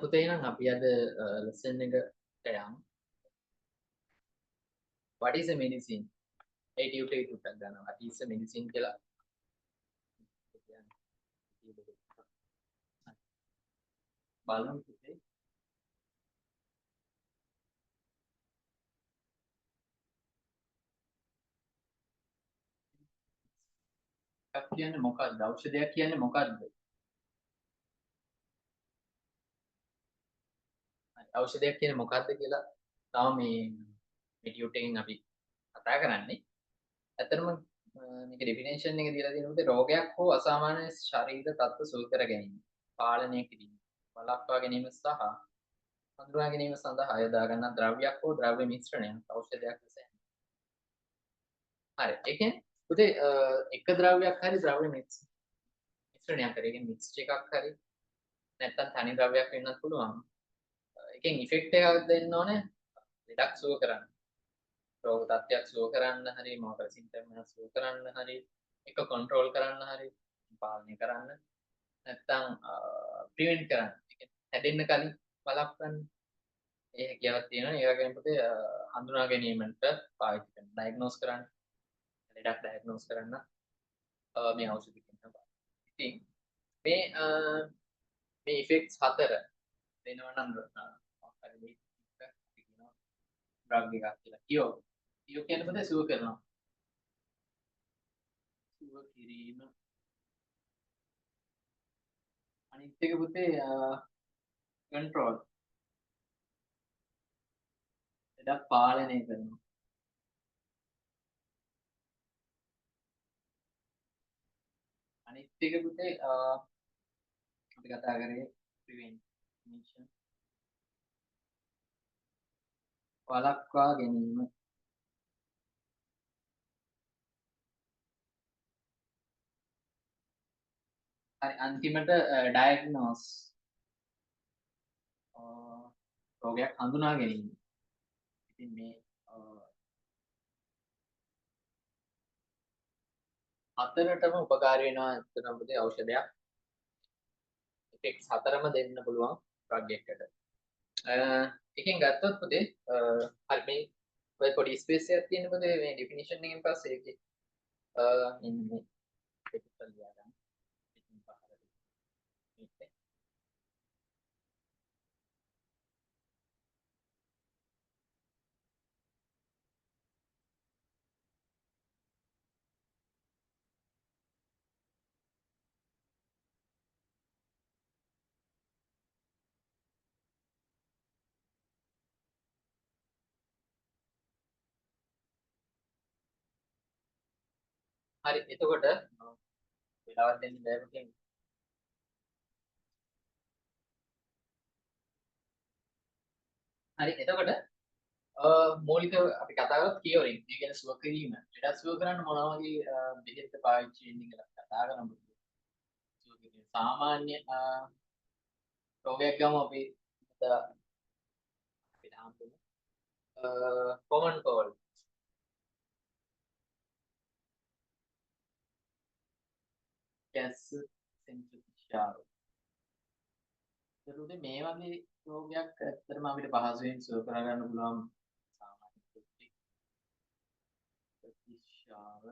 පුතේ නම් අපි අද ලෙසන් එකට යමු. What is a medicine? A tutor එකක් ගන්නවා. What is a medicine කියලා බලමු පුතේ. එකක් කියන්නේ මොකක්ද? ඖෂධයක් කියන්නේ මොකක්ද? ඖෂධයක් කියන්නේ මොකක්ද කියලා තව මේ ටියුටර් එකෙන් අපි කතා කරන්නේ. ඇත්තටම මේක ඩෙෆිනේෂන් එක දීලා තියෙන උදේ රෝගයක් හෝ අසාමාන්‍ය ශරීර තත්ත්ව සුව කර ගැනීම, පාලනය කිරීම, වළක්වා ගැනීම සහ හඳුනා ගැනීම සඳහා යොදා ගන්නා ද්‍රව්‍යයක් හෝ ද්‍රව්‍ය මිශ්‍රණයක් ඖෂධයක් ලෙස. හරි. ඒ කියන්නේ පුතේ එක ද්‍රව්‍යයක් හරි ද්‍රව්‍ය මිශ්‍රණයක් හරි, ඒ කියන්නේ මික්ස්චර් එකක් හරි නැත්නම් තනි ද්‍රව්‍යයක් වෙන්නත් පුළුවන්. එකෙන් ඉෆෙක්ට් එකක් දෙන්න ඕනේ ලෙඩක් සුව කරන්න. රෝග තත්ත්වයක් සුව කරන්න හරි මොකද සිම්ප්ටම් එක සුව කරන්න හරි එක කන්ට්‍රෝල් කරන්න හරි පාලනය කරන්න නැත්නම් ප්‍රිවෙන්ට් කරන්න. හැදෙන්න කලින් බලපන්න ඒ හැකියාවක් තියෙනවා. ඒ වගේම පුතේ හඳුනා ගැනීමට පාවිච්චි කරන්න. ඩයග්නෝස් කරන්න. ලෙඩක් ඩයග්නෝස් කරන්න මේ ඖෂධ කියනවා. ඉතින් මේ මේ ඉෆෙක්ට්ස් හතර දෙනවා නම් මොකක්ද මේ කියනවා ඩ්‍රග් එකක් කියලා. කියෝ කියන්නේ පුතේ සුව කරනවා. සුව කිරීම. අනිත් එක පුතේ කන්ට්‍රෝල්. ලෙඩක් පාලනය කරනවා. අනිත් එක පුතේ අපි කතා කරේ ප්‍රිවෙන්ෂන් වළක්වා ගැනීම. හරි අන්තිමට ඩයග්නෝස් රෝගයක් හඳුනා ගැනීම. ඉතින් මේ හතරටම උපකාරී වෙනවා අතන පුතේ ඖෂධයක්. ඉෆෙක්ට්ස් හතරම දෙන්න පුළුවන් ඩ්‍රග් එකකට. එකෙන් ගත්තොත් පුතේ හරි මේ ඔය පොඩි ස්පේස් එකක් තියෙන පුතේ මේ ඩෙෆිනිෂන් එකෙන් පස්සේ ඒකේ ඉන්නේ ටෙක්නිකල් ලියා ගන්න. ඉතින් පහරට හරි එතකොට වෙලාවක් දෙන්න බෑ පුතේ. හරි එතකොට මූලිකව අපි කතා කරලා කියවරින්. ඒ කියන්නේ සුව කිරීම. ලෙඩ සුව කරන්න මොනවා වගේ බෙහෙත් පාවිච්චි වෙන්නේ කියලා කතා කරමු. සුව කිරීම සාමාන්‍ය රෝගයක් ගමු අපි අපිට හම්බුන common cold. කැස් සෙන්ට්‍රිෆිෂාල්. ඒකට මේ වගේ රෝගයක් ඇත්තටම අපිට පහසුවෙන් සුව කරගන්න පුළුවන් සාමාන්‍ය ප්‍රතිශාව.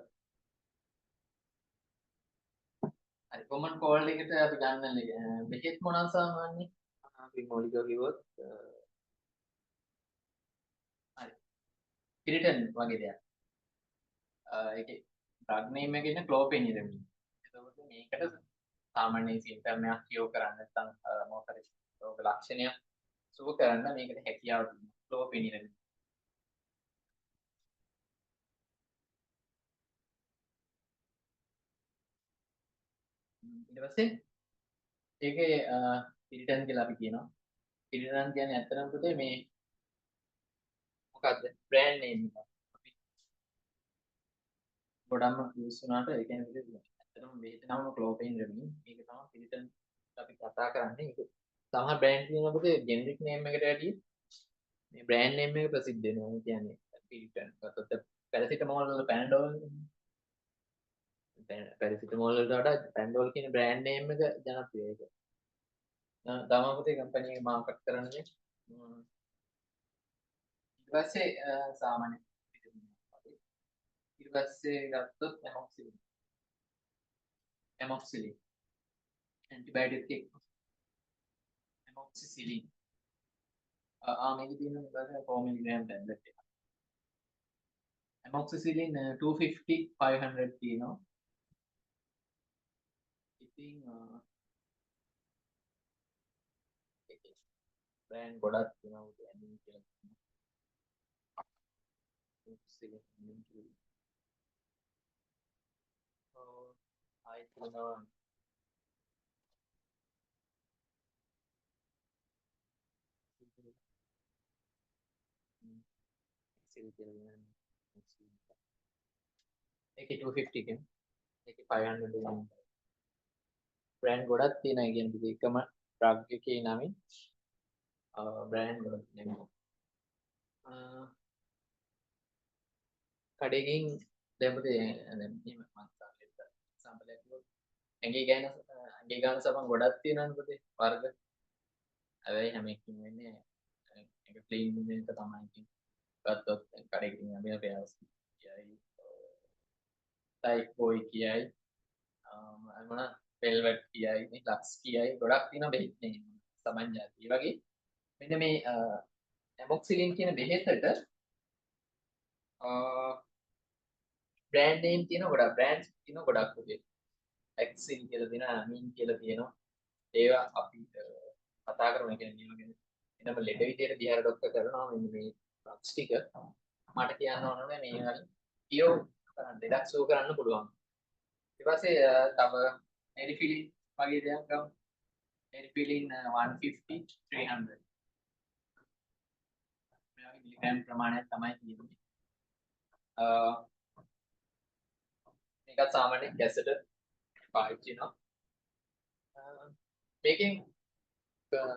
හරි common cold එකට අපි ගන්න බෙහෙත් මොනවා සාමාන්‍ය අපි මූලිකව කිව්වොත් හරි පිරිටන් වගේ දෙයක්. ඒකේ ඩ්‍රග් නේම් එක ඉන්නේ ක්ලෝපෙනිරමින්. එතකොට මේකට සාමාන්‍ය සිම්පටම් එකක් කියෝ කරන්න නැත්නම් මොකද රෝග ලක්ෂණයක් සුව කරන්න මේකට හැකියාව තියෙනවා ක්ලෝපෙනිරමින්. ඊට පස්සේ ඒකේ පිරිටන් කියලා අපි කියනවා. පිරිටන් කියන්නේ ඇත්තටම පුතේ මේ මොකද්ද බ්‍රෑන්ඩ් නේම් එක. අපි ගොඩක්ම යූස් වුණාට ඒ කියන්නේ පුතේ ඇත්තටම මේක නම ක්ලෝපෙනිරමින්. මේක තමයි පිරිටන් අපි කතා කරන්නේ. ඒක සමහර බ්‍රෑන්ඩ් තියෙනවා පුතේ ජෙනරික් නේම් එකට වැඩිය මේ බ්‍රෑන්ඩ් නේම් එක ප්‍රසිද්ධ වෙනවා. ඒ කියන්නේ පිරිටන්. ගත්තොත් පැරසිටමෝල් වල පැනඩෝල් පැරසිටමෝල් වලට වඩා පැනඩෝල් කියන බ්‍රෑන්ඩ් නේම් එක ජනප්‍රියයි. දමාපතේ කම්පැනි එක මාකට් කරන්නේ. ඊට පස්සේ සාමාන්‍ය ඊට පස්සේ ගත්තොත් ඇමොක්සිලින් ඇන්ටිබයොටික් එක ඇමොක්සිසිලින් මේක තියෙන එක 4 මිලිග්‍රෑම් ටැබ්ලට් එක. ඇමොක්සිසිලින් 250 500 තියෙනවා. ඉතින් බ්‍රෑන්ඩ් ගොඩක් තියෙනවා ඇනින් කියලා. ආයෙත් තියෙනවා ඒකේ 250 කියන ඒකේ 500 දෙනවා. බ්‍රෑන්ඩ් ගොඩක් තියෙනවා. ඒ කියන්නේ එකම ඩ්‍රග් එකේ නමින් බ්‍රෑන්ඩ් ගොඩක් තියෙනවා. කඩේකින් දැම්මතේ දැන් එහෙම මම සාම්පලයක් කිව්වොත් ඇඟේ ගාන සබන් ගොඩක් තියෙනවනේ පුතේ වර්ග. හැබැයි හැම එකකින් වෙන්නේ ඒක ක්ලීන් වෙන එක තමයි ඉතින්. ගත්තොත් කඩේකින් අපි පෙයාස් කියයි ටයිප් බොයි කියයි මොන වෙල්වෙට් කියයි ලක්ස් කියයි ගොඩක් තියෙනවා බෙහෙත් නේ සමන් જાති. ඒ වගේ මෙන්න මේ ඇමොක්සිලින් කියන බෙහෙතට බ්‍රෑන්ඩ් නේම් තියෙන ගොඩක් බ්‍රෑන්ඩ්ස් තියෙන ගොඩක් පුතේ. ඇක්සිල් කියලා තියෙනවා අමින් කියලා තියෙනවා. ඒවා අපි කතා කරමු ඒ කියන්නේ මේ වගේ එනම ලෙඩ විදියට දිහාර ડોක්ටර් කරනවා මෙන්න මේ ඩ්‍රග්ස් ටික මට කියන්න ඕනේ මේ වගේ කියෝ දෙඩක් සෝ කරන්න පුළුවන්. ඊට පස්සේ තව එරිෆිලින් වගේ දෙයක් ගමු. එරිෆිලින් 150 300 මේ වගේ මිලිග්‍රෑම් ප්‍රමාණයක් තමයි තියෙන්නේ. මේකත් සාමාන්‍ය ගැසට පාවිච්චි වෙනවා. මේකෙන්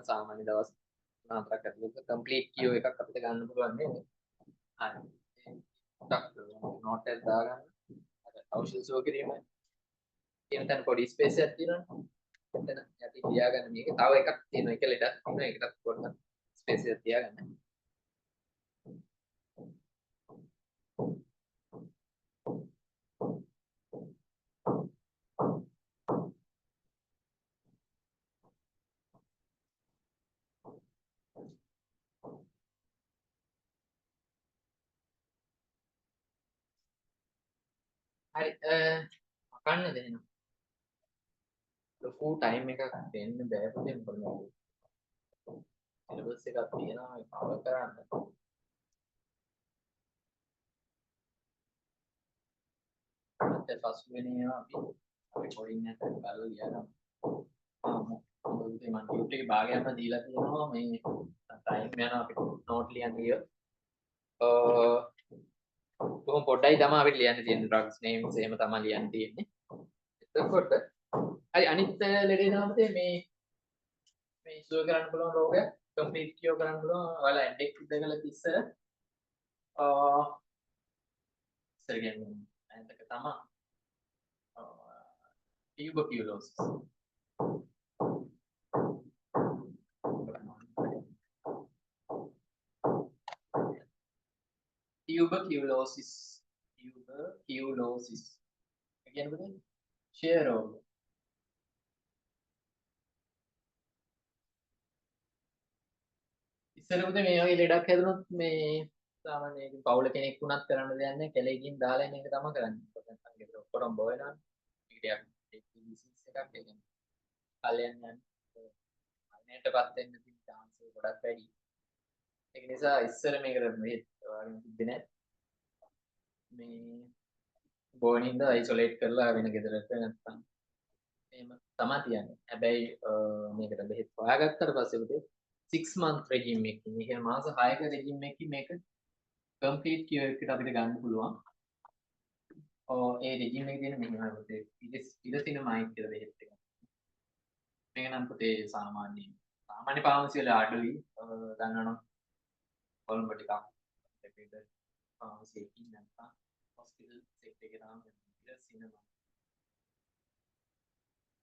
සාමාන්‍ය දවස් 4ක් ඇතුළත කම්ප්ලීට් කියෝ එකක් අපිට ගන්න පුළුවන් නේද? හරි. නෝට් එක දාගන්න. අර ඖෂධ සුව කිරීම කියන තැන පොඩි ස්පේස් එකක් තියෙනවනේ. එතන යටි තියාගන්න මේක. තව එකක් තියෙනවා. එක ලෙඩක් තියෙනවා. ඒකටත් පොඩ්ඩක් ස්පේස් එකක් තියාගන්න. හරි කන්න දෙන්න. ලොකු ටයිම් එකක් දෙන්න බෑ පුතේ මොකද සිලබස් එකක් තියෙනවා ඒක කවර් කරන්න. ඊට පස්සේ වෙන්නේ අපි රෙකෝඩින් එක කරලා ලියනවා. මොකද මම ඩියුටි එකේ භාගයක්ම දීලා තියෙනවා මේ ටයිම් යනවා අපිට නෝට් ලියන්න ගියොත්. කොහොම පොඩ්ඩයි තමයි අපිට ලියන්න තියෙන්නේ ඩ්‍රග්ස් නේම්ස් එහෙම තමයි ලියන්න තියෙන්නේ. එතකොට හරි අනිත් ලෙඩේ තමයි මේ ඉෂුව කරන්න පුළුවන් රෝගය කම්ප්ලීට් කියෝ කරන්න පුළුවන්. ඔයාලා ඇන්ඩෙක් ඉඳගල ඉස්සර ඉස්සර කියන්නේ ඇන්ටක තමයි tuberculosis tuberculosis කියන්නේ මොකද? ක්ෂය රෝග. ඉස්සර පුතේ මේ වගේ ලෙඩක් හැදුනොත් මේ සාමාන්‍ය පවුල කෙනෙක් වුණත් කරන්න දෙයක් නැහැ. කැලේකින් දාලා එන එක තමයි කරන්නේ. නැත්නම් ගෙදර ඔක්කොම බෝ වෙනවා. මේක ටිකක් ඩිසීස් එකක් ඒ කියන්නේ. කල්යන් යන මරණයටපත් වෙන්න තියෙන chance එක ගොඩක් වැඩි. ඒක නිසා ඉස්සර මේකට මේ වගේ තිබ්බේ නැහැ. මේ බෝනින්ද අයිසොලේට් කරලා වෙන ගෙදරට නැත්නම් එහෙම තමයි තියන්නේ. හැබැයි මේකට බෙහෙත් හොයාගත්තට පස්සේ පුතේ 6 month regime එකකින් ඒ කියන්නේ මාස 6ක regime එකකින් මේක complete cure එකට අපිට ගන්න පුළුවන්. ඒ regime එකේ තියෙන මෙහෙමයි පුතේ. ඉරසිනමයිඩ් කියලා බෙහෙත් එක. මේක නම් පුතේ සාමාන්‍ය ෆාමසි වල අඩුයි. ගන්නවනම් කොළඹ ටිකක් දෙපිට ෆාමසි එකකින් නැත්නම් hospital set එකේ නම් ඉරසිනමයිඩ්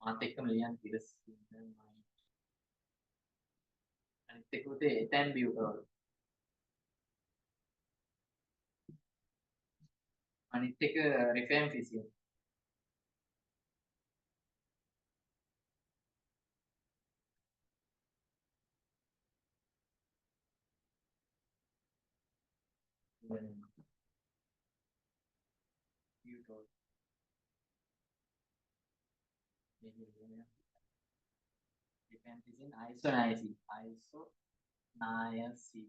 මාත් එක්කම ලියන්න ඉරසිනමයිඩ් අනිත් එක පුතේ එතැම්බියුටෝල්. අනිත් එක රිෆැම්ෆිසින්. බියුටෝල්. රිෆැම්ෆිසින් අයිසොනයිසින්. අයිසොනයිසින්.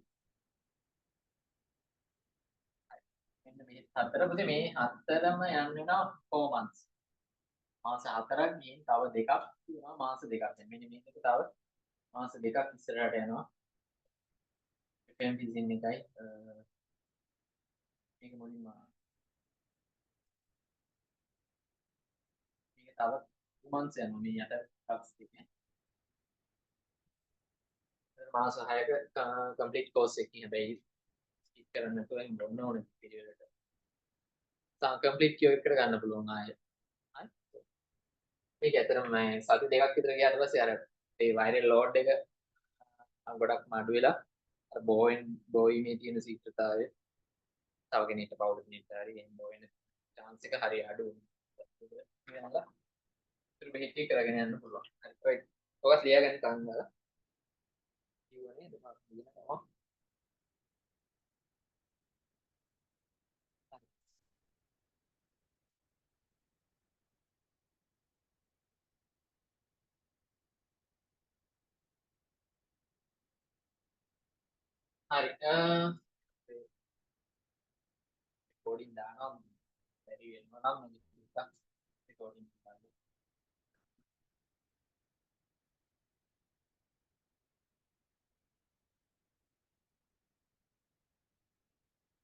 මෙන්න මේ හතර පුතේ මේ හතරම යන්න වෙනවා 4 months. මාස 4ක් ගිහින් තව දෙකක් තියෙනවා මාස දෙකක්. දැන් මෙන්න මේක තව මාස දෙකක් ඉස්සරහට යනවා. රිෆැම්ෆිසින් එකයි මේක මුලින්ම මේක තව 2 months යනවා මේ යට ටක්ස් එකේ. මාස 6ක කම්ප්ලීට් කෝස් එකකින් හැබැයි ස්කිප් කරන්න නැතුව ඉන්න ඕනේ පීරියඩ් එකට. කම්ප්ලීට් කියෝ එකට ගන්න පුළුවන් ආයෙ. හරි. මේක ඇත්තටම මම සති දෙකක් විතර ගියාට පස්සේ අර ඒ වයිරල් ලෝඩ් එක ගොඩක් අඩු වෙලා අර බෝයිමේ තියෙන සීක්‍රතාවය තව කෙනෙක්ට පවුල් කෙනෙක්ට හරි එහෙම බෝවෙන chance එක හරි අඩු වෙනවා. ඒක බෙහෙත් ටික කරගෙන යන්න පුළුවන්. හරි. ඔය ලියාගන්න තංගලා කිව්වනේ දෙපාරක් ලියනවා. හරි. රෙකෝඩින් දානවා. බැරි වෙනවා නම් මම රෙකෝඩින් දානවා.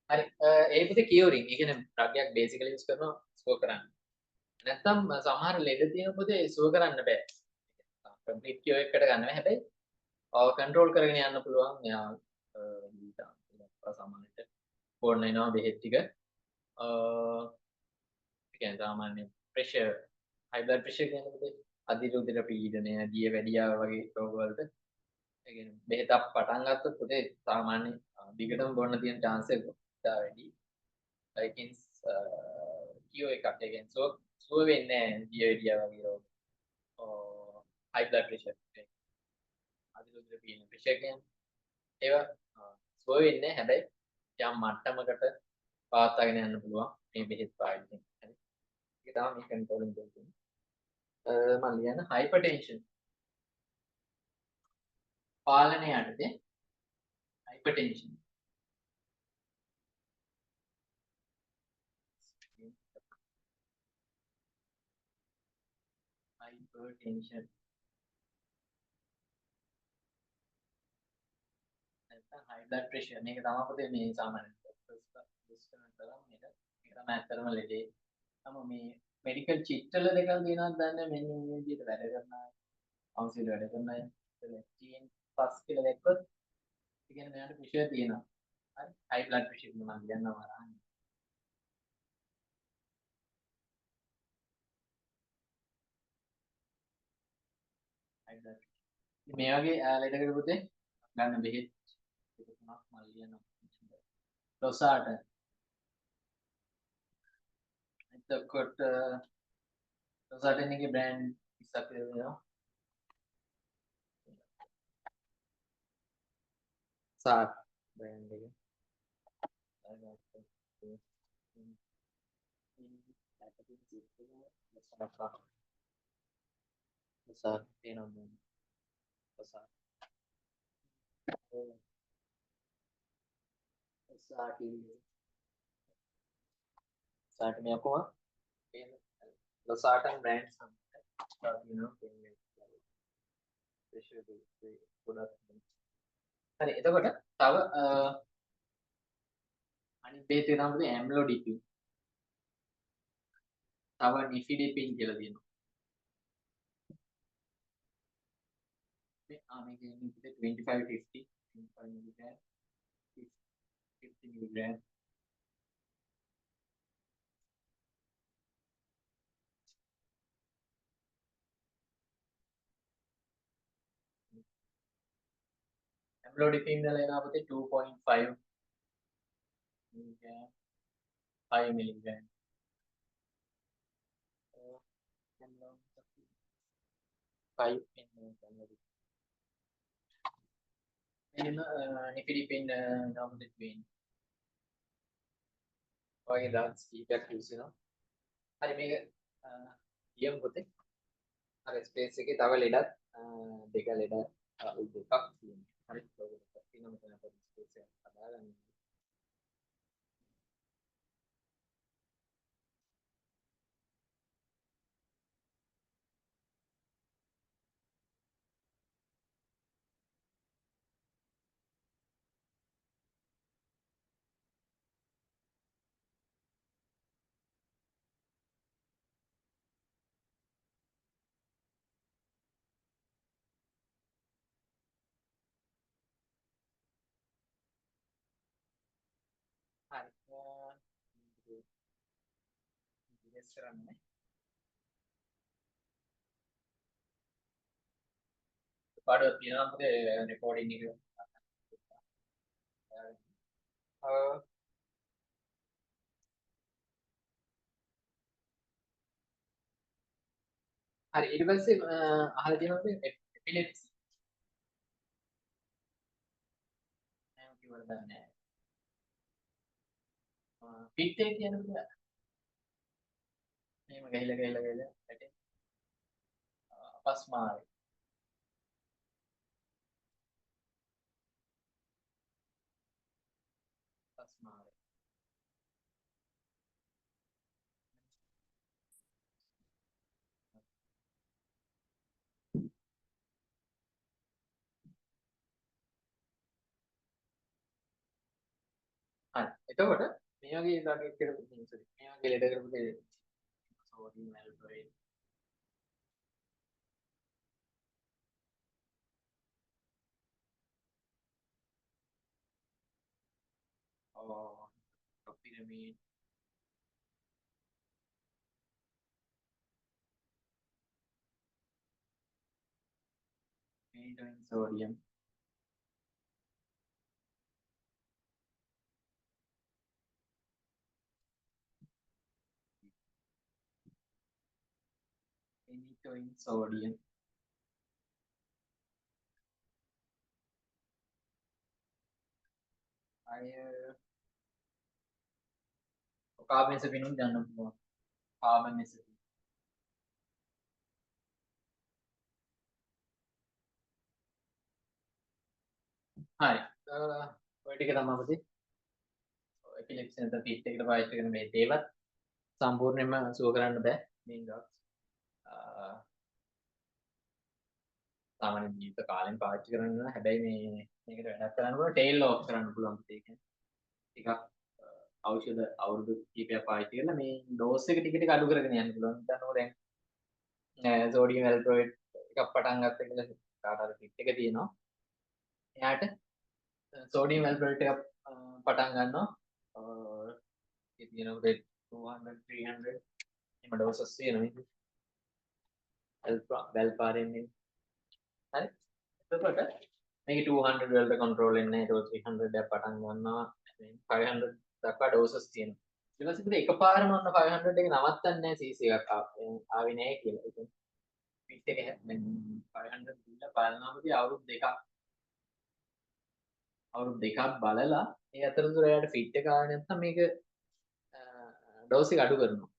හරි. ඒ පුතේ කියවරින්. ඒ කියන්නේ ඩ්‍රග් එකක් බේසිකලි යූස් කරනවා ස්කෝර් කරන්න. නැත්තම් සමහර ලෙඩ තියෙන පුතේ සුව කරන්න බෑ. කම්ප්ලීට් කියෝ එකට ගන්න බෑ. හැබැයි කන්ට්‍රෝල් කරගෙන යන්න පුළුවන්. එයා සාමාන්‍යයට ඕන වෙනවා බෙහෙත් ටික. ඒ කියන්නේ සාමාන්‍ය ප්‍රෙෂර් හයි බ්ලඩ් ප්‍රෙෂර් කියන්නේ පුතේ අධිරුධිර පීඩනය, දිය වැඩියාව වගේ රෝග වලට ඒ කියන්නේ බෙහෙතක් පටන් ගත්තොත් පුතේ සාමාන්‍ය දිගටම බොන්න තියෙන chance එක වැඩි. ඒකින් කියෝ එකක් ඒ කියන්නේ සුව වෙන්නේ නැහැ දිය වැඩියාව වගේ රෝග. හයි බ්ලඩ් ප්‍රෙෂර් අධිරුධිර පීඩන ප්‍රෙෂර් කියන්නේ ඒවා සුව වෙන්නේ හැබැයි යම් මට්ටමකට පවත්වාගෙන යන්න පුළුවන් මේ බෙහෙත් පාවිච්චි කරන. ඒක තමයි මේ කන්ට්‍රෝලින් කරන්නේ. මම ලියන හයිපර්ටෙන්ෂන් පාලනය යටතේ හයිපර්ටෙන්ෂන් නැත්නම් හයි බ්ලඩ් ප්‍රෙෂර් මේක තමයි පුතේ මේ සාමාන්‍ය ඩොක්ටර්ස් කරන තරම් මේක තමයි ඇත්තටම ලෙඩේ. තම මේ මෙඩිකල් චිට්ටල දෙකක් දෙනවද දන්නේ මෙන්න මේ විදිහට වැඩ කරන අය. අවශ්‍ය වැඩ කරන අය. ජීන් පස් කියලා දැක්කොත් ඒ කියන්නේ මෙයාට ප්‍රෙෂර් තියෙනවා. හරි. හයි බ්ලඩ් ප්‍රෙෂර් මම කියනවා අරන්. හයි බ්ලඩ් මේ වගේ ලෙඩකට පුතේ ගන්න බෙහෙත් එක තුනක් මම ලියනවා. ලොසාට එතකොට ලොසාට එකේ බ්‍රෑන්ඩ් 20ක් තියෙනවා. සාට් බ්‍රෑන්ඩ් එක. ලොසාට් තියෙනවා. ලොසාට් ලොසාට් මේ ඔක්කොම ලොසාටන් බ්‍රෑන්ඩ්ස් හරි. එතකොට තව අනිත් බේත් එක තමයි ඇම්ලෝඩිපින්. තව නිෆිඩිපින් කියලා තියෙනවා. මේක ඉන්නේ 25 50 25 mg 50 mg amlodipine වල එනවා පුතේ 2.5 milligram 5 milligram five in nifedipine එනවා පුතේ 20 වගේ ඩ්‍රග්ස් කීපයක් යූස් වෙනවා හරි මේක කියමු පුතේ අර ස්පේස් එකේ තව ලෙඩක් දෙක ලෙඩ දෙකක් තියෙනවා හරි ඒක තියෙනවා මෙතන පොඩි ස්පේස් එකක් හදාගන්න හරි ඉතින් කරන්නේ පාඩුවක් තියෙනවා මොකද රෙකෝඩින් එක හරි ඊට පස්සේ අහලා තියෙනවද එපිලෙප්සි නෑ කිව්වද දන්නේ නෑ පිට් එක කියනකොට මේම ගහිලා ඇටේ අපස්මාරේ අපස්මාරේ හරි එතකොට මේ වගේ ඩග් කරපු සෝරි මේ වගේ ලෙඩ කරපු සෝඩියම් ඇල්ඩොයිඩ් පිරමීඩ් sodium sodium අය කාබන්සපිනුම් ගන්න පුළුවන් කාබන් මෙසපින් හරි ඔය ටික තමයි පුතේ එපිලෙප්සි නැත්නම් පිට් එකට පාවිච්චි කරන මේ දේවත් සම්පූර්ණයෙන්ම සුව කරන්න බෑ මේ ඩොග්ස් සාමාන්‍ය ජීවිත කාලෙන් පාවිච්චි කරන්න හැබැයි මේකට වැඩක් කරනකොට ටේල් ඔෆ් කරන්න පුළුවන් ඒක ටිකක් ඖෂධ අවුරුදු කිහිපයක් පාවිච්චි කරලා මේ ඩෝස් එක ටික ටික අඩු කරගෙන යන්න පුළුවන් හිතන්නකෝ දැන් සෝඩියම් ඇල්ඩොයිඩ් එකක් පටන් ගත්ත කියලා කාට හරි පිට් එක තියෙනවා එයාට සෝඩියම් ඇල්ඩොයිඩ් එකක් පටන් ගන්නවා ඒ තියෙනකොට 200 300 එම ඩෝසස් තියෙනවා වැල්පාරෙන් හරි එතකොට මේක 200 වලට කන්ට්‍රෝල් වෙන්නේ නැහැ ඒක 300 එකක් පටන් ගන්නවා 500 දක්වා ඩෝසස් තියෙනවා ඊට පස්සේ එකපාරම ඔන්න 500 එක නවත්තන්නේ නැහැ CC එකක් ආවේ නැහැ කියලා ඉතින් පිට් එක 500 දීලා බලනවාදී අවුරුදු දෙකක් බලලා ඒ අතරතුර එයාට ෆිට් එක ආවේ නැත්නම් මේක ඩෝස් එක අඩු කරනවා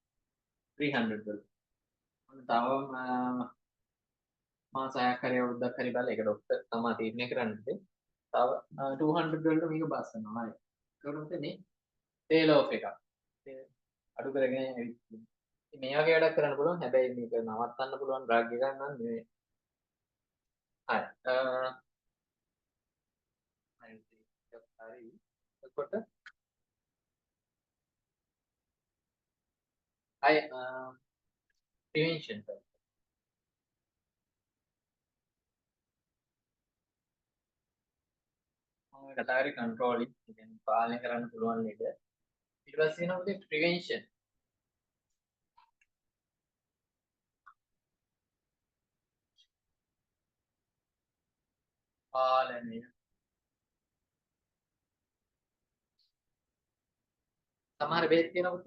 300 වලට ඔන්න තව මාස 6ක් හරි අවුරුද්දක් හරි බලලා ඒක ડોක්ටර් තමයි තීරණය කරන්නේ තව 200 වලට මේක බස් කරනවා හරි ඒකට මොකද මේ ටේල් ඔෆ් එකක් අඩු කරගෙන ඇවිත් මේ වගේ වැඩක් කරන්න පුළුවන් හැබැයි මේක නවත්තන්න පුළුවන් ඩ්‍රග් එකක් නම් නෙවෙයි හරි හරි එතකොට අය ප්‍රිවෙන්ෂන් මම කතා කරේ කන්ට්‍රෝලින් කියන්නේ පාලනය කරන්න පුළුවන් නේද ඊට පස්සේ එනවා ප්‍රිවෙන්ෂන් පාලනය සමහර බෙහෙත් කියනකොට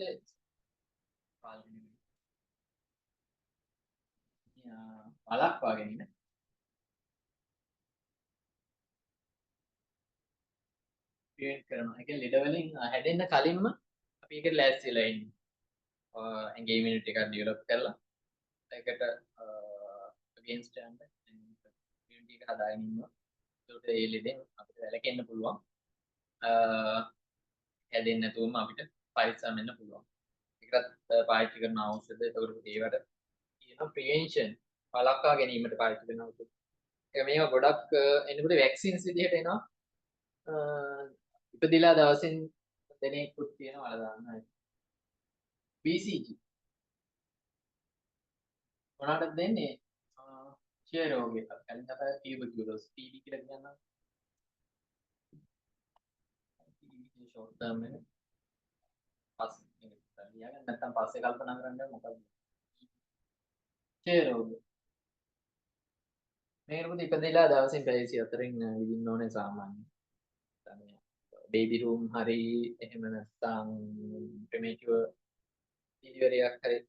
වලක් වගේ නේ. ප්‍රිවෙන්ට් කරනවා. ඒ කියන්නේ ලෙඩ වලින් හැදෙන්න කලින්ම අපි ඒකට ලෑස්ති වෙලා ඉන්න. ඇඟේ ඉමුනිටි එකක් ඩෙවලොප් කරලා ඒකට අගේන්ස්ට් යන්න ඉමුනිටි එක හදාගෙන ඉන්නවා. ඒකට ඒ ලෙඩෙන් අපිට වැළකෙන්න පුළුවන්. හැදෙන්නේ නැතුවම අපිට පරිස්සම් වෙන්න පුළුවන්. ඒකත් පාවිච්චි කරන ඖෂධ. ඒකට ඒවට කියන ප්‍රිවෙන්ෂන් වළක්වා ගැනීමට පාවිච්චි කරන ඖෂධ. මේවා ගොඩක් එනකොට වැක්සින්ස් විදිහට එනවා. ඉපදිලා දවසින් දෙනෙකුත් තියෙන වල දාන්න. BCG මොනවටද දෙන්නේ? ක්ෂය රෝගයට. කලින් කතා ටියුබර්කියුලෝස් TB කියලා කියනවා. TB ෂෝට් ටර්ම් එක. පස්සේ ලියාගන්න නැත්නම් පස්සේ කල්පනා කරන්න මොකද? ක්ෂය රෝගය. මේකට ඉපදිලා දවසින් පැය 24න් විදින්න ඕනේ සාමාන්‍යයෙන්. බේබි රූම් හරි එහෙම නැත්නම් ප්‍රිමේචුවර් ඩෙලිවරි එකක් හරි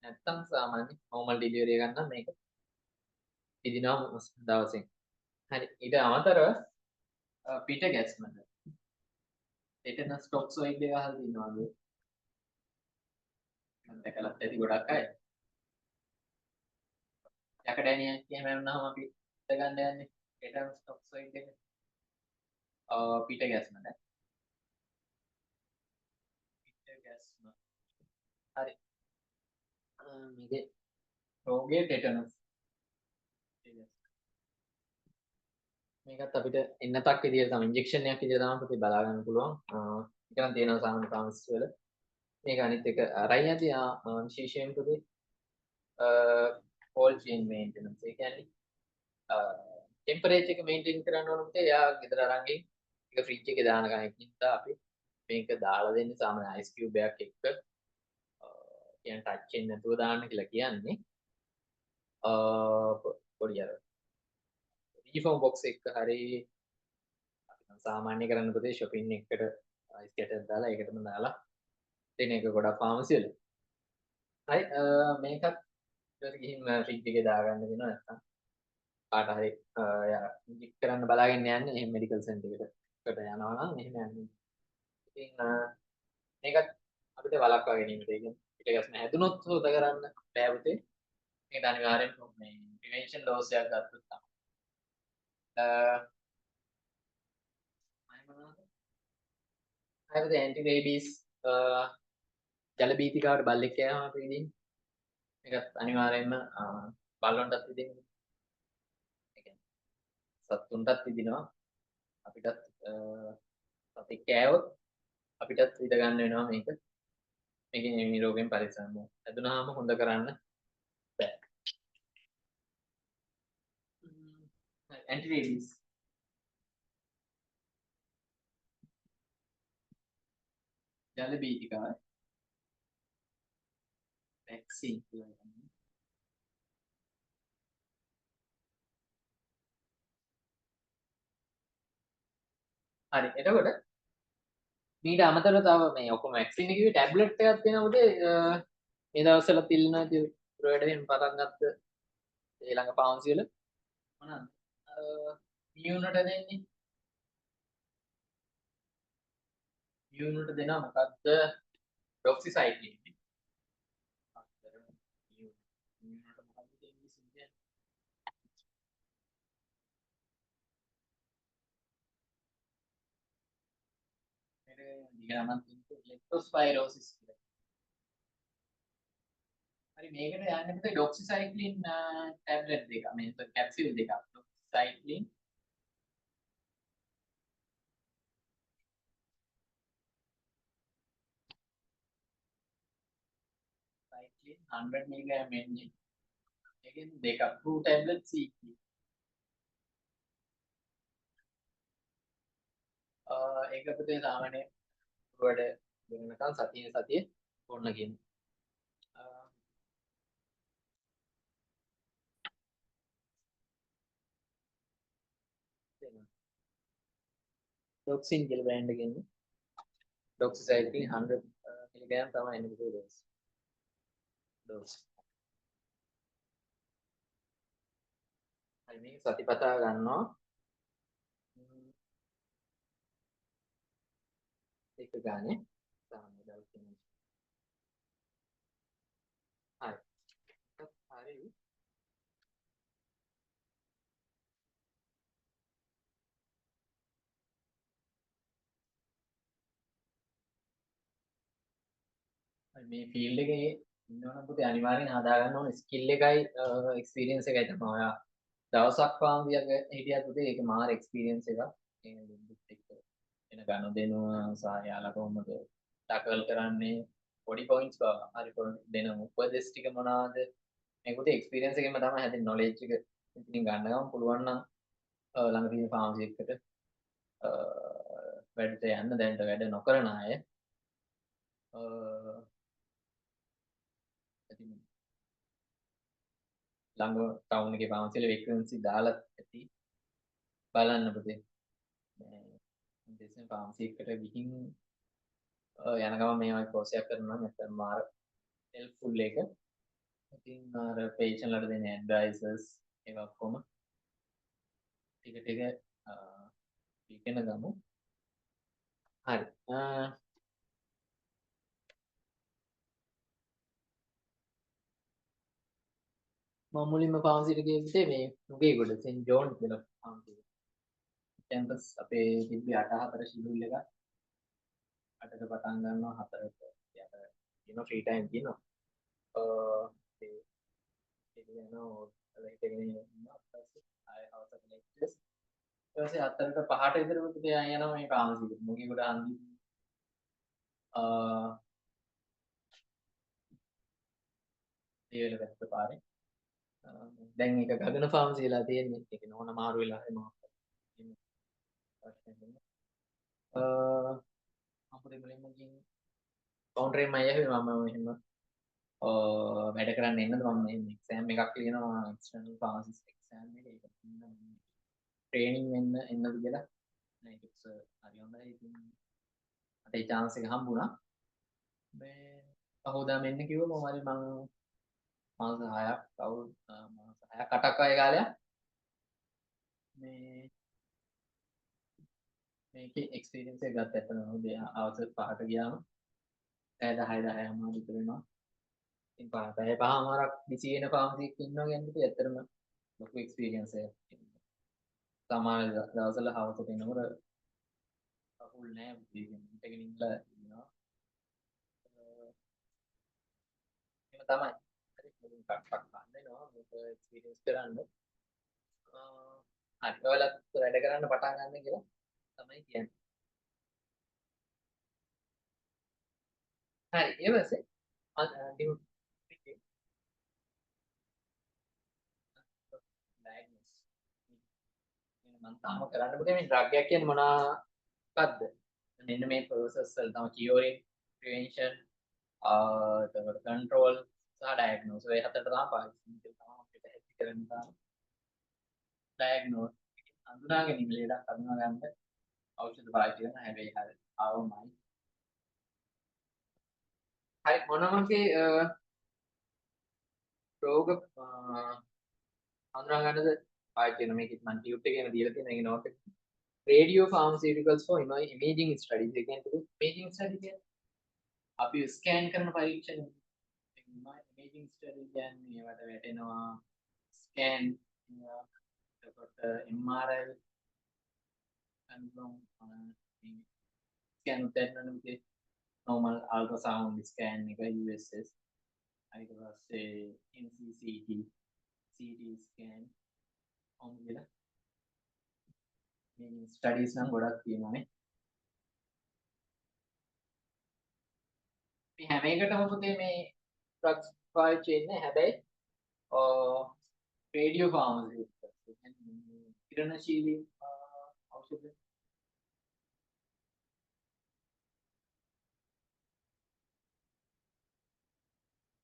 නැත්නම් සාමාන්‍ය නෝමල් ඩෙලිවරි එකක් නම් මේක විදිනවා දවසෙන්. හරි ඊට අමතරව පිට ගැස්මද ටෙටනස් ටොක්සොයිඩ් එක අහලා තියෙනවද? මම දැකලත් ඇති ගොඩක් අය. යකඩෑනියක් එහෙම වුණාම අපි පිට ගන්න යන්නේ ටෙටනස් ටොක්සොයිඩ් එක. පිට ගැස්මද? පිට ගැස්ම. හරි. මේකේ රෝගයේ ටෙටනස්. මේකත් අපිට එන්නතක් විදියට තමයි ඉන්ජෙක්ෂන් එකක් විදියට තමයි අපිට බලා ගන්න පුළුවන්. ඒක නම් තියෙනවා සාමාන්‍ය ෆාමසි වල. මේක අනිත් එක අරයි යදී විශේෂයෙන් පුතේ cold chain maintenance. ඒ කියන්නේ ටෙම්පරේචර් එක මේන්ටේන් කරන්න ඕන පුතේ. එයා ගෙදර අරන් ගිහින් ඒක ෆ්‍රිජ් එකේ දාන කෙනෙක් අපි මේක දාලා දෙන්නේ සාමාන්‍ය අයිස් කියුබ් එකක් එක්ක. කියන්නේ ටච් වෙන්නේ නැතුව දාන්න කියලා කියන්නේ. පොඩි අර රිෆෝම් බොක්ස් එක හරි සාමාන්‍ය කරන්න පුතේ shopping එකකට අයිස් කැටයක් දාලා ඒකටම දාලා දෙන එක ගොඩක් ෆාමසි වල. හරි මේකත් ඊට ගිහින් ෆ්‍රිජ් එකේ දාගන්න වෙනවා නැත්නම් කාට හරි යා ඉන්ජෙක්ට් කරන්න බලාගෙන යන්නේ එහෙම මෙඩිකල් සෙන්ටර් එකකට යනවා නම් එහෙම යන්නේ. ඉතින් මේකත් අපිට වළක්වා ගැනීමට ඒ කියන්නේ පිට ගැස්ම හැදුනොත් හොද කරන්න බෑ පුතේ. මේකට අනිවාර්යෙන් මේ ප්‍රිවෙන්ෂන් ඩෝස් එකක් ගත්තොත් තමයි. හරිද ඇන්ටි රේබීස් ජල බීතිකාවට බල්ලෙක් කෑවම අපි විදින්නේ. මේකත් අනිවාර්යයෙන්ම බල්ලොන්ටත් විදින්නේ. ඒ කියන්නේ සත්තුන්ටත් විදිනවා. අපිටත් සතෙක් කෑවොත් අපිටත් විඳ ගන්න වෙනවා මේක. මේකෙන් මේ රෝගෙන් පරිස්සම් වෙන්න. හැදුනහම හොඳ කරන්න බෑ. ඇන්ටි රේබීස් ජල බීතිකාව වැක්සින් කියලා කියන්නේ. හරි එතකොට මීට අමතරව තව මේ ඔක්කොම වැක්සින් එකේ ටැබ්ලට් එකක් තියෙනවා උදේ මේ දවස්වල තිල්න ප්‍රොවයිඩරෙන් පටන් ගත්ත ඊළඟ පාන්සි වල මොනවාද මියුනට දෙන්නේ මියුනට දෙනවා මොකද්ද ඩොක්සිසයික්ලින් මියුනට මොකද්ද දෙන්නේ සිද්ධිය මේක දිගනමක් තියෙන්නේ ලෙප්ටෝස්පයිරෝසිස් කියලා. හරි මේකට යන්න පුතේ ඩොක්සිසයික්ලින් ටැබ්ලට් දෙක මේ කැප්සියුල් දෙකක් ඩොක්සිසයික්ලින් සයික්ලින් 100 mg එන්නේ ඒකෙන් දෙකක් 2 tablets each ඒක පුතේ සාමාන්‍ය වැඩ වෙනකන් සතිය ඕන්න කියන්නේ ඩොක්සින් කියලා බ්‍රෑන්ඩ් එකකින් ඩොක්සිසයික්ලින් 100 පිළිගෑම් තමයි එන්නේ පුතේ දෝස්. හරි මේක සතිපතා ගන්නවා. ඒක ගානේ සාමාන්‍ය දවස් තුනක්. හරි. හරි. මේ ෆීල්ඩ් එකේ ඉන්නවනම් පුතේ අනිවාර්යෙන් හදා ගන්න ඕන ස්කිල් එකයි එක්ස්පීරියන්ස් එකයි තමයි. ඔයා දවසක් වාන්දියක් හිටියත් පුතේ ඒක මාර එක්ස්පීරියන්ස් එකක්. ඒ බුද්ධිත් එක්ක එන ගනුදෙනුව සහ යාලා කොහොමද ටැකල් කරන්නේ පොඩි පොයින්ට්ස් බව. හරි දෙන උපදෙස් ටික මොනවාද? මේක පුතේ එක්ස්පීරියන්ස් එකෙන්ම තමයි හැදෙන්නේ. නොලෙජ් එක ඉතින් ගන්න ගමන් පුළුවන් නම් ළඟ තියෙන ෆාමසි එකට වැඩට යන්න දැනට වැඩ නොකරන අය ඉතින් ළඟ ටවුන් එකේ ෆාමසිල වෙකන්සි දාලා ඇති බලන්න පුතේ. මේ දෙස්නේ ෆාමසි එකට ගිහින් යන ගමන් මේ වගේ කෝස් එකක් කරනවා නම් නැත්නම් මාර හෙල්ප්ෆුල් එක. ඉතින් අර පේෂන් වලට දෙන ඇඩ්වයිසස් ඒවා ඔක්කොම ටික ටික ඉගෙන ගමු. හරි. මම මුලින්ම ෆාමසිට ගියේ පුතේ මේ නුගේගොඩ සෙන්ට් ජෝන් කියලා ෆාමසි එක. කැම්පස් අපේ තිබ්බේ 8-4 ෂෙඩියුල් එක. 8ට පටන් ගන්නවා 4ට යට ෆ්‍රී ටයිම් තියෙනවා. ඒ යනවා හිටගෙන ඉන්නවා. ආයෙ හවසට ලෙක්චර්ස්. ඊට පස්සේ 4ට 5ට විතර පුතේ යනවා මේ ෆාමසිට. නුගේගොඩ හන්දි ඒ වල පැත්ත පාරේ. දැන් ඒක ගගන ෆාමසි වෙලා තියෙන්නේ. ඒක නෝන මාරු වෙලා එනවා. අපේ මුලින්ම ගිහින් කවුන්ටර් එකෙන් මම ඇහුවේ මම එහෙම වැඩ කරන්න එන්නද මම මේ එක්සෑම් එකක් ලියනවා එක්ස්ටර්නල් ෆාමසිස්ට් එක්සෑම් එක. ඒක ට්‍රේනින් වෙන්න එන්නද කියලා. නෑ ඒක හරි හොඳයි. ඉතින් මට ඒ chance එක හම්බුණා. මේ පහෝදා මෙන්න කිව්ව මොහොමරි මං මාස 6ක් මාස 6ක් 8ක් වගේ කාලයක් මේ මේකේ එක්ස්පීරියන්ස් එක ගත්ත ඇත්තම උදේ හවස 5ට ගියාම ඇය 10 විතර වෙනවා. ඉතින් පැය පහමාරක් බිසි වෙන ෆාමසි එකක ඉන්නවා කියන්නේ ඇත්තටම ලොකු එක්ස්පීරියන්ස් එකක්. සමහර දවස්වල හවසට එනකොට අහුල් නෑ ඉඳගෙන ඉඳලා ඉන්නවා. එහෙම තමයි. හරි මුලින් කට්ටක් ගන්න වෙනවා මේක එක්ස්පීරියන්ස් කරන්න. හරි ඔයාලත් වැඩ කරන්න පටන් ගන්න කියලා තමයි කියන්නේ. හරි ඊපස්සේ ඩයග්නොස් මම තාම කරන්න පුතේ මේ ඩ්‍රග් එකක් කියන්නේ මොනවාක්ද? මෙන්න මේ ප්‍රොසෙස් වල තමයි කියෝරින්, ප්‍රිවෙන්ෂන්, එතකොට කන්ට්‍රෝල් සහ ඩයග්නෝස්. ඔය හතරට තමයි පාවිච්චි කරන්නේ. අපිට හැටි කරන්න තමයි ඩයග්නෝස් හඳුනා ගැනීම ලේඩක් හඳුනා ගන්න ඖෂධ පාවිච්චි කරන හැබැයි හරි ආවමයි. හරි මොනමගේ රෝග හඳුනා ගන්නද පාවිච්චි කරන මේකත් මම ටියුට් එකේම දීලා තියෙන එක නෝට් එක. Radiopharmaceuticals for imaging studies. ඒ කියන්නේ imaging study කියන්නේ අපි ස්කෑන් කරන පරීක්ෂණ. imaging study කියන්නේ ඒවට වැටෙනවා ස්කෑන් එතකොට MRI අනුගම ස්කෑන් උත්තරනනුගේ normal ultrasound scan එක USS ඊට පස්සේ MCCT CT scan ඔන්න කියලා මේ ස්ටඩීස් නම් ගොඩක් තියෙනවානේ. මේ හැම එකටම පුතේ මේ ඩ්‍රග්ස් පාවිච්චි වෙන්නේ හැබැයි රේඩියෝ ෆාමසි කිරණශීලී ඖෂධ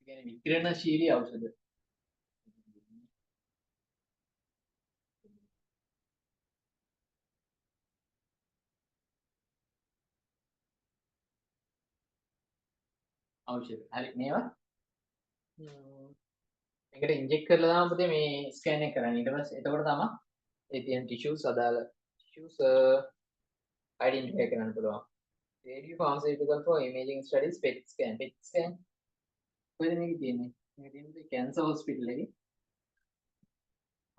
කියන්නේ විකිරණශීලී ඖෂධ. ඖෂධ. හරි මේවා මේකට ඉන්ජෙක්ට් කරලා දාම පුතේ මේ ස්කෑන් එක කරන්න. ඊට පස්සේ එතකොට තමයි ඒ තියෙන ටිෂුස් අදාළ ටිෂුස් අයිඩෙන්ටිෆයි කරන්න පුළුවන්. Radio pharmaceutical for imaging studies PET scan. PET scan කොහෙද මේක තියෙන්නේ? මේක තියෙන්නේ කැන්සර් හොස්පිටල් එකේ.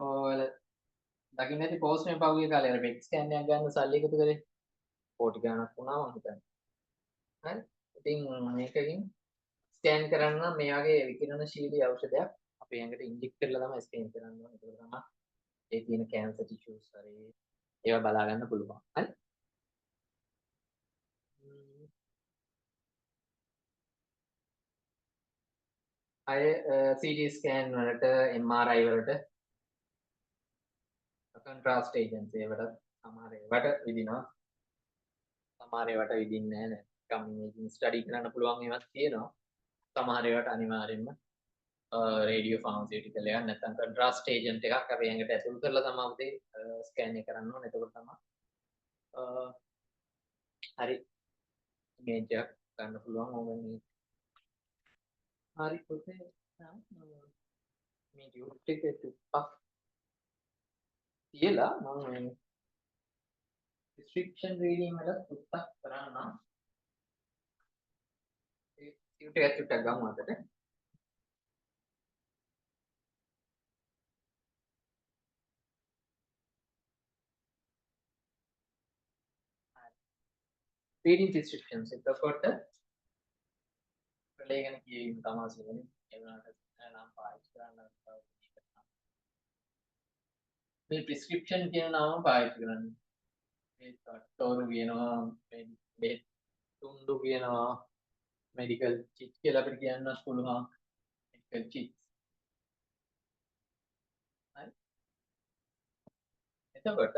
ඔයාලා දකින්න ඇති පෝස්ට් මේ පහුගිය කාලේ අර PET scan එකක් ගන්න සල්ලි එකතු කරේ. කෝටි ගණනක් වුණා මම හිතන්නේ. හරි. ඉතින් මේකකින් ස්කෑන් කරන්න නම් මේ වගේ විකිරණශීලී ඖෂධයක් අපේ ඇඟට ඉන්ජෙක්ට් කරලා තමයි ස්කෑන් කරන්න ඕනේ. ඒක තමයි ඒ තියෙන කැන්සර් ටිෂුස් හරි ඒවා බලා ගන්න පුළුවන්. හරි. අය CT ස්කෑන් වලට MRI වලට කොන්ට්‍රාස්ට් ඒජන්ට්ස් ඒවට සමහර ඒවාට විදිනවා. සමහර ඒවාට විදින්නේ නැහැ. නිකම් ඉමේජින් ස්ටඩි කරන්න පුළුවන් ඒවාත් තියෙනවා. සමහර ඒවාට අනිවාර්යෙන්ම රේඩියෝ ෆාමසිටිකල් එකක් නැත්නම් කොන්ට්‍රාස්ට් ඒජන්ට් එකක් අපි ඇඟට ඇතුල් කරලා තමයි උදේ ස්කෑන් එක කරන්න ඕනේ. එතකොට තමයි හරි ඉමේජ් එකක් ගන්න පුළුවන්. ඕගොල්ලෝ හරි පුතේ මේ ටියුබ් එක ටිකක් තියලා මම prescription reading වල පුත්තක් කරන්න ඒ ටියුබ් එක චුට්ටක් ගමු අතට. reading prescriptions එතකොට ප්‍රලේඛන කියවීම තමයි සිදුවෙන්නේ. ඒ වුණාට නම් පාවිච්චි කරන්න මේ prescription කියන නම පාවිච්චි කරන්නේ. මේ තොරු කියනවා මේ තුන්ඩු කියනවා මෙඩිකල් චිට් කියලා අපිට කියන්නත් පුළුවන්. Medical chit. හරි. එතකොට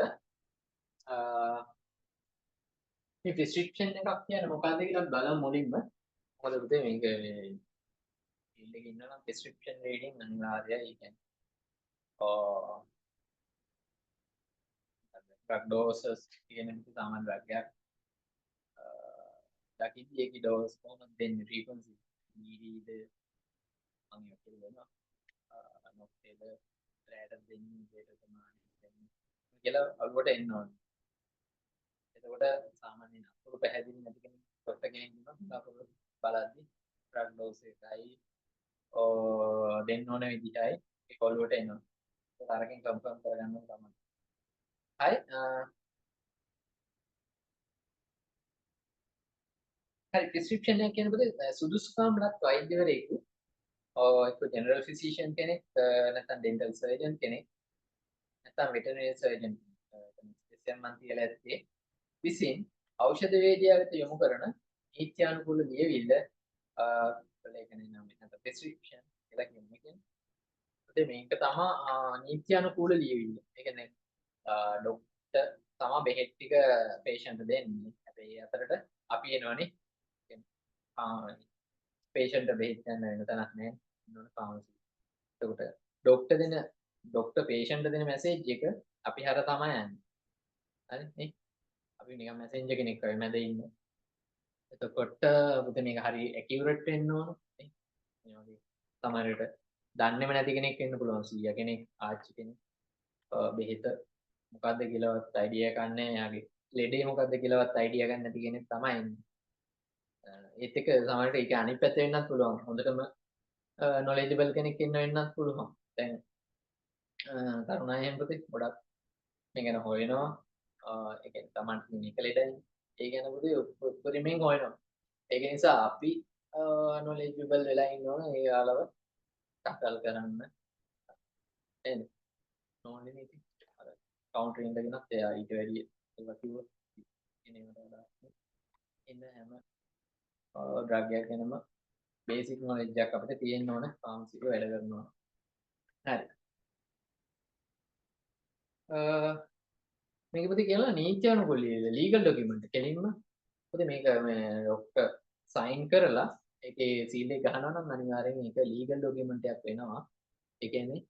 මේ prescription එකක් කියන්නේ මොකක්ද කියලා බලමු මුලින්ම. මොකද පුතේ මේක මේ ෆීල්ඩ් එකේ ඉන්නවා නම් prescription reading අනිවාර්යයි. ඒ කියන්නේ drug doses කියන එක සාමාන්‍ය වර්ගයක්. දකිද්දී ඒකේ dose කොහොමද දෙන්නේ frequency ED මම කියනවා නොක්ටේද රැට දෙන්නේ දෙයට සමානයි දෙන්නේ කියලා අලුවට එන්න ඕනේ. එතකොට සාමාන්‍යයෙන් අකුරු පැහැදිලි නැති කෙනෙක් ડોක්ටර් කෙනෙක් දුන්නොත් අකුරු බලද්දී drug dose එකයි දෙන්න ඕන විදිහයි ඒක ඔලුවට එනවා. ඒක අරකින් කන්ෆර්ම් කරගන්න ඕන තමයි. හරි හරි prescription එක කියන්නේ සුදුසුකම්ලත් වෛද්‍යවරයෙකු එක්ක ජෙනරල් ෆිසිෂියන් කෙනෙක් නැත්නම් ඩෙන්ටල් සර්ජන් කෙනෙක් නැත්නම් වෙටරනරි සර්ජන් ස්පෙෂල් මන් තියලා ඇත්තේ විසින් ඖෂධ වේදිකාවට යොමු කරන නීත්‍යානුකූල ලියවිල්ල ප්‍රලේඛනයේ නම නැත්නම් prescription කියලා කියන්නේ. මේක තමයි නීත්‍යානුකූල ලියවිල්ල. ඒ කියන්නේ ડોක්ටර් තමයි බෙහෙත් ටික patient දෙන්නේ. හැබැයි අතරට අපි එනවනේ. patient බෙහෙත් ගන්න වෙන තැනක් නැහැ. නෝන ෆාමසි. එතකොට ડોක්ටර් patient දෙන මැසේජ් එක අපි හර තමයි යන්නේ. හරි නේ? අපි නිකන් මැසෙන්ජර් කෙනෙක් වගේ මැද ඉන්නේ. එතකොට පුතේ මේක හරි ඇකියුරේට් වෙන්න ඕන නේ. මේ වගේ සමහරවිට දන්නේම නැති කෙනෙක් වෙන්න පුළුවන්. සීයා කෙනෙක්, ආච්චි කෙනෙක්. බෙහෙත මොකද්ද කියලාවත් අයිඩියා එකක් නැහැ. එයාගේ ලෙඩේ මොකද්ද කියලාවත් අයිඩියා ගන්න නැති කෙනෙක් තමයි ඉන්නේ. ඒත් එක සමහරවිට ඒක අනිත් පැත්ත වෙන්නත් පුළුවන්. හොඳටම knowledgeable කෙනෙක් ඉන්න වෙන්නත් පුළුවන්. දැන් තරුණයන් පුතේ ගොඩක් මේ ගැන හොයනවා. ඒ කියන්නේ Taman ඉන්නේ එක ලෙඩයි. ඒ ගැන පුතේ උපරිමයෙන් හොයනවා. ඒක නිසා අපි knowledgeable වෙලා ඉන්න ඕන ඒ යාලව ටකල් කරන්න. එන්නේ. ඕනේ නේ ඉතින්. අර කවුන්ටර් ඉඳගෙනත් එයා ඊට වැඩිය ඒවා කිව්වොත් එනේකට වඩා එන්න හැම ඩ්‍රග් එකක් ගැනම බේසික් නොලෙජ් එකක් අපිට තියෙන්න ඕන ෆාමසි එක වැඩ කරනවා. හරි. මේක පුතේ කියලා නීත්‍යානුකූල ලීගල් ඩොකියුමන්ට් කෙලින්ම පුතේ මේක මේ ડોක්ටර් සයින් කරලා ඒකේ සීල් එක ගහනවා නම් අනිවාර්යෙන් මේක ලීගල් ඩොකියුමන්ට් එකක් වෙනවා. ඒ කියන්නේ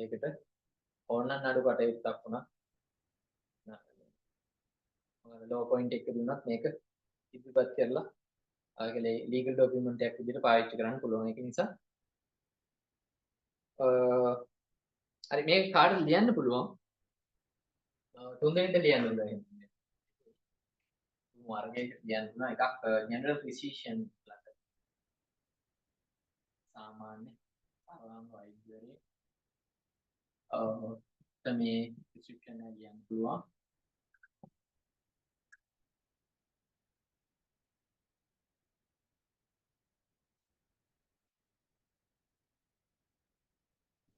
ඒකට ඕනනම් නඩු කටයුත්තක් වුණා මොකද ලෝ පොයින්ට් එක දුන්නත් මේක ඉදිරිපත් කරලා ලීගල් ඩොකියුමන්ට් එකක් විදිහට පාවිච්චි කරන්න පුළුවන්. ඒක නිසා හරි මේක කාටද ලියන්න පුළුවන්? තුන් දෙනෙක්ට ලියන්න ඕනේ. වර්ගයකට ලියන්න පුළුවන් එකක් ජෙනරල් ෆිසිෂියන් ලට සාමාන්‍ය සාමාන්‍ය වෛද්‍යවරයෙක් මේ ප්‍රිස්ක්‍රිප්ෂන් එක ලියන්න පුළුවන්.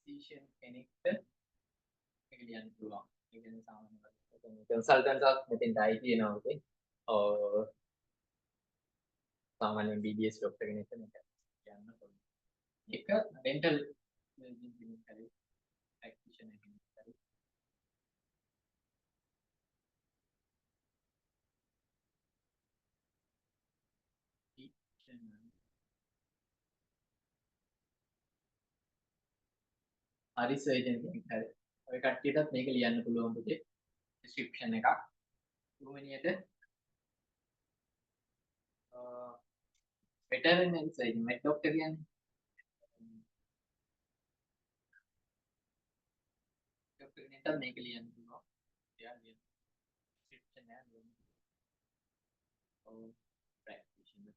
ෆිසිෂියන් කෙනෙක්ට මේක ලියන්න පුළුවන්. ඒ කියන්නේ සාමාන්‍ය කන්සල්ටන්ට්ස් මෙතෙන්ට ආයි තියෙනවා උතේ. සාමාන්‍යයෙන් BDS ડોක්ටර් කෙනෙක්ට මේක කියන්න පුළුවන්. එක ඩෙන්ටල් සර්ජන් කෙනෙක් හරි ප්‍රැක්ටිෂනර් කෙනෙක් හරි හරි සර්ජන් කෙනෙක් හරි ඔය කට්ටියටත් මේක ලියන්න පුළුවන් පුතේ ඩිස්ක්‍රිප්ෂන් එකක්. තුන්වෙනියට වෙටරනරි සර්ජන් මෙඩ් ડોක්ටර් කියන්නේ ડોක්ටර් කෙනෙක්ට මේක ලියන්න පුළුවන්. එයා ලියන ඩිස්ක්‍රිප්ෂන් එක ලියන්න. ප්‍රැක්ටිෂනර්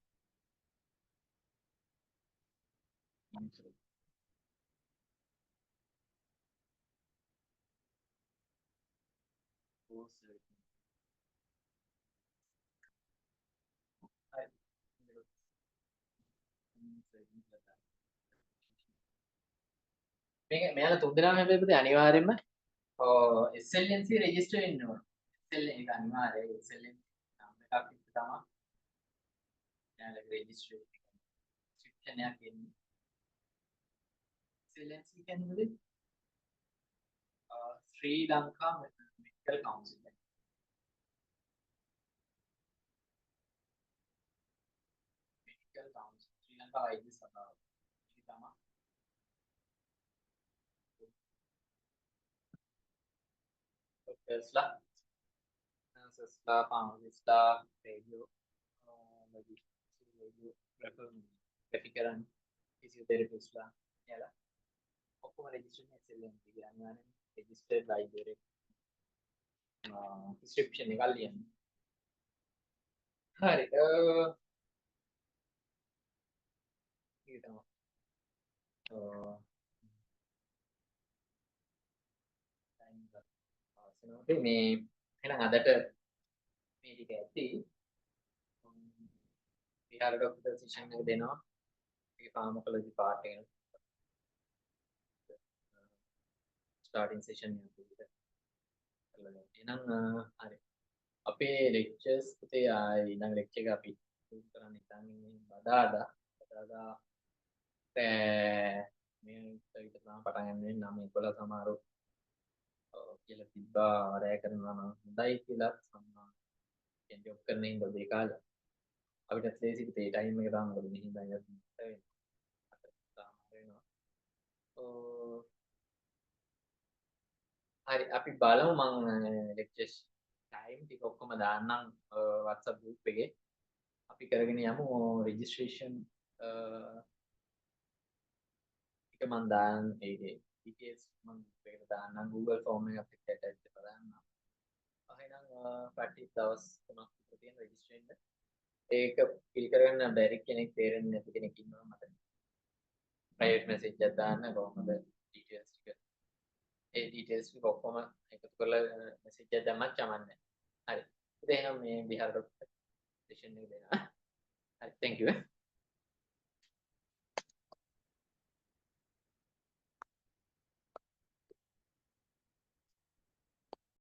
මේක මෙයාලා තුන්දෙනාම හැබැයි පුතේ අනිවාර්යයෙන්ම SLNC රෙජිස්ටර් වෙන්න ඕන. SLN එක අනිවාර්යයි. SLN නම් එකක් තමයි එයාලගේ රෙජිස්ට්‍රේෂන් එකක් එන්නේ. SLNC කියන්නේ Sri Lanka medical council. Medical council Sri Lanka වෛද්‍ය සභාව. ඒක තමයි डॉक्टर्सला नर्सेसला फार्मासिस्टला रेडियो रेफिकरन फिजियोथेरेपिस्टला याला ඔක්කොම රෙජිස්ටර් SLN කියන්නේ අනිවාර්යෙන් රෙජිස්ටර්ඩ් වෛද්‍යවරයෙක් ප්‍රිස්ක්‍රිප්ෂන් එකක් ලියන්න. හරි ඒක තමයි මේ එහෙනම් අදට මේ ටික ඇති විහාර ડોක්ටර් සෙෂන් එක දෙනවා. ඒක ෆාමකොලොජි පාර්ට් එක ස්ටාර්ටින් සෙෂන් එක විදිහට කරලා ගන්න. එහෙනම් හරි අපේ ලෙක්චර්ස් පුතේ ඊළඟ ලෙක්චර් එක අපි කරන්න ඉතින් බදාදා මේ විතර තමයි පටන් ගන්න 9:11 සමහරව කියලා තිබ්බා රැය කරනවා නම් හොඳයි කියලා සම්මා කියන්නේ ජොබ් කරන ඉඳ ඒ කාලේ අපිට ලේසි ඒ ටයිම් එක තමයි මොකද මෙහි ඉඳන් වෙනවා. හරි අපි බලමු මම ලෙක්චර්ස් ටයිම් ටික ඔක්කොම දාන්නම් WhatsApp group එකේ. අපි කරගෙන යමු රෙජිස්ට්‍රේෂන් එක මම දාන්න ඒකේ details මම මේකට දාන්නම් Google form එකක් එක්ක attach කරලා දාන්නම්. එහෙනම් ප්‍රැක්ටිස් දවස් 3ක් විතර තියෙන රෙජිස්ට්‍රේෂන් එක. ඒක fill කරගන්න බැරි කෙනෙක් තේරෙන්නේ නැති කෙනෙක් ඉන්නවා මට. private message එකක් දාන්න කොහොමද details ටික. ඒ details ටික ඔක්කොම එකතු කරලා message එකක් දැම්මත් කමන්නේ. හරි. ඉතින් එහෙනම් මේ විහාර session එක දෙනවා. හරි thank you.